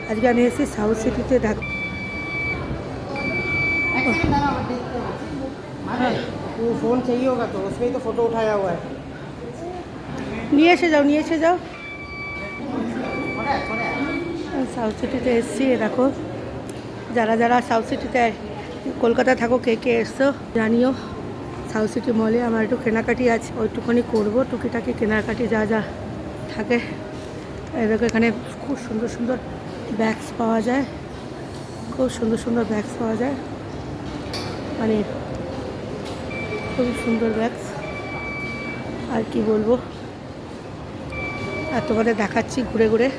আজকে আমি এসেছি সাউথ সিটিতে ঢাকা। वो फ़ोन चाहिए होगा तो उसमें ही तो फ़ोटो उठाया हुआ है। নিয়ে এসে যাও, নিয়ে এসে যাও। সাউথ সিটিতে এসেছি, দেখো যারা যারা সাউথ সিটিতে কলকাতা থাকো, কে কে এসছো জানিও। সাউথ সিটি মলে আমার একটু কেনাকাটি আছে, ওইটুকুনি করবো, টুকিটাকি কেনাকাটি যা যা থাকে। এরকম এখানে খুব সুন্দর সুন্দর ব্যাগস পাওয়া যায়, খুব সুন্দর সুন্দর ব্যাগস পাওয়া যায়, মানে খুবই সুন্দর ব্যাগস। আর কি বলবো, আর তোমাদের দেখাচ্ছি ঘুরে ঘুরে।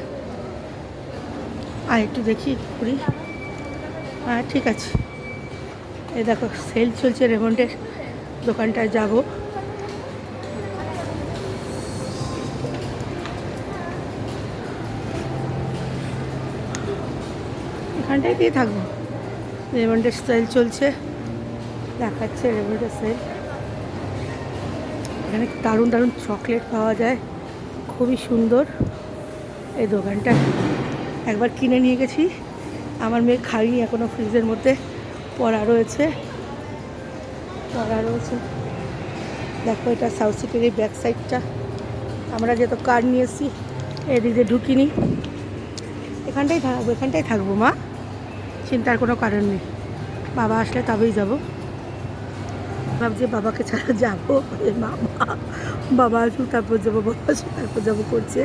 আর একটু দেখি ঘুরি। হ্যাঁ ঠিক আছে, এই দেখো সেল চলছে, রেমন্ডের দোকানটায় যাব। এখানটায় দিয়ে থাকবো, রেমন্ডের সেল চলছে, দেখাচ্ছে রেমন্ডের সেল। এখানে দারুণ দারুণ চকলেট পাওয়া যায়, খুবই সুন্দর এই দোকানটা। একবার কিনে নিয়ে গেছি, আমার মেয়ে খাইনি এখনও, ফ্রিজের মধ্যে পড়া রয়েছে। দেখো এটা সাউথ সিটির এই ব্যাক সাইডটা। আমরা যেহেতু কার নিয়ে এসেছি, এদিক দিয়ে ঢুকিনি, এখানটাই থাকবো মা, চিন্তার কোনো কারণ নেই। বাবা আসলে তবেই যাব। ভাবছি বাবাকে ছাড়া যাবো, বাবা আসুক তারপর যাবো, বাবা আসুক তারপর যাবো করছে।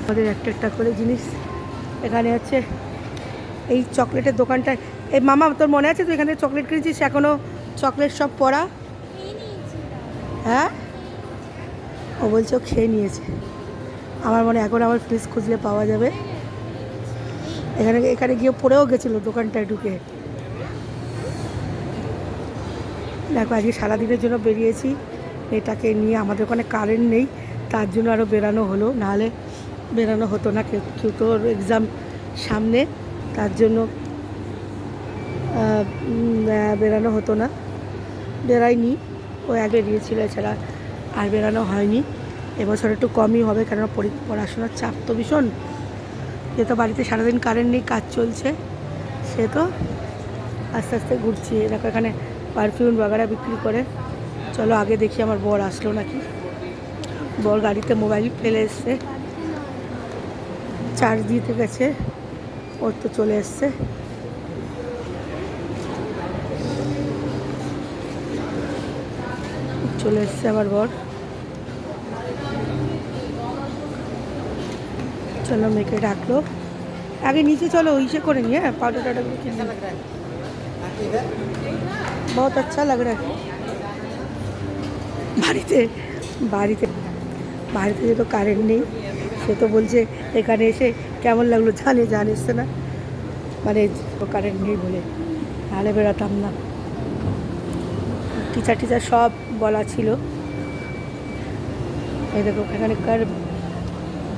আমাদের একটা একটা করে জিনিস এখানে আছে। এই চকলেটের দোকানটায়, এই মামা তোর মনে আছে তুই এখানে চকলেট কিনেছিস? এখনও চকলেট সব পড়া। হ্যাঁ, ও বলছে ও খেয়ে নিয়েছে। আমার মনে এখন আমার ফ্রিজ খুঁজলে পাওয়া যাবে। এখানে গিয়ে পড়েও গেছিলো দোকানটায় ঢুকে। দেখো আজকে সারাদিনের জন্য বেরিয়েছি এটাকে নিয়ে। আমাদের ওখানে কারেন্ট নেই, তার জন্য আরও বেরানো হলো, নাহলে বেরানো হতো না। কেউ তোর এক্সাম সামনে, তার জন্য বেরানো হতো না, বেরাইনি। ও আগে বেরিয়েছিল, এছাড়া আর বেরানো হয়নি। এবছর একটু কমই হবে, কেননা পড়াশোনার চাপ তো ভীষণ। যেহেতু বাড়িতে সারাদিন কারেন্ট নেই, কাজ চলছে, সে তো আস্তে আস্তে ঘুরছি। দেখো এখানে পারফিউম বাগারা বিক্রি করে। চলো আগে দেখি আমার বর আসলো নাকি। বর গাড়িতে মোবাইল ফেলে এসছে, চার্জ দিতে গেছে, ওর তো চলে এসছে। আমার বর। চলো মেয়েকে ডাকলো, আগে নিচে চলো ইসে করে নিয়ে পাউডার টাউডার কিনে। बहुत अच्छा लग रहा है। বাড়িতে যেহেতু কারেন্ট নেই, সে তো বলছে এখানে এসে কেমন লাগলো, জানে এসছে না, মানে কারেন্ট নেই বলে, নাহলে বেরোতাম না। টিচার সব বলা ছিল। এই দেখো এখানকার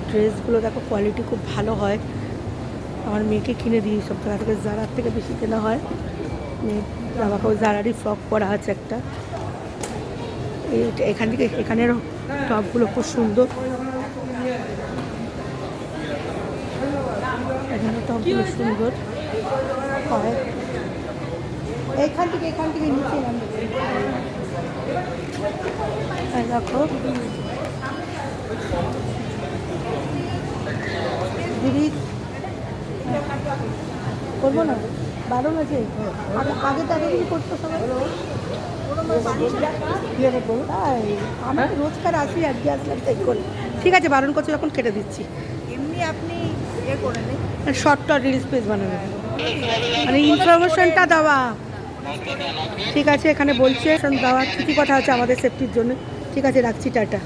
ড্রেসগুলো দেখো কোয়ালিটি খুব ভালো হয়। আমার মেয়েকে কিনে দিই সব জায়গা থেকে, জারার থেকে বেশি কেনা হয়। বাবাকেও জারারই ফ্রক পরা আছে একটা। এখানের টপগুলো খুব সুন্দর, এখানে টপগুলো সুন্দর হয়। এখান থেকে নিচে দেখো দিদি, করবো না, বারণ আছে। আগে তাকে কিছু করতো সবাই, তাই আমি রোজকার আসি, আজকে আসলাম তাই করি। ঠিক আছে, বারণ করছে যখন কেটে দিচ্ছি। এমনি আপনি করে নেন, শর্ট রিলস পেজ বানাবে, মানে ইনফরমেশনটা দেওয়া। ঠিক আছে, এখানে বলছে দেওয়া, কী কথা আছে আমাদের সেফটির জন্য। ঠিক আছে, রাখছি, টাটা।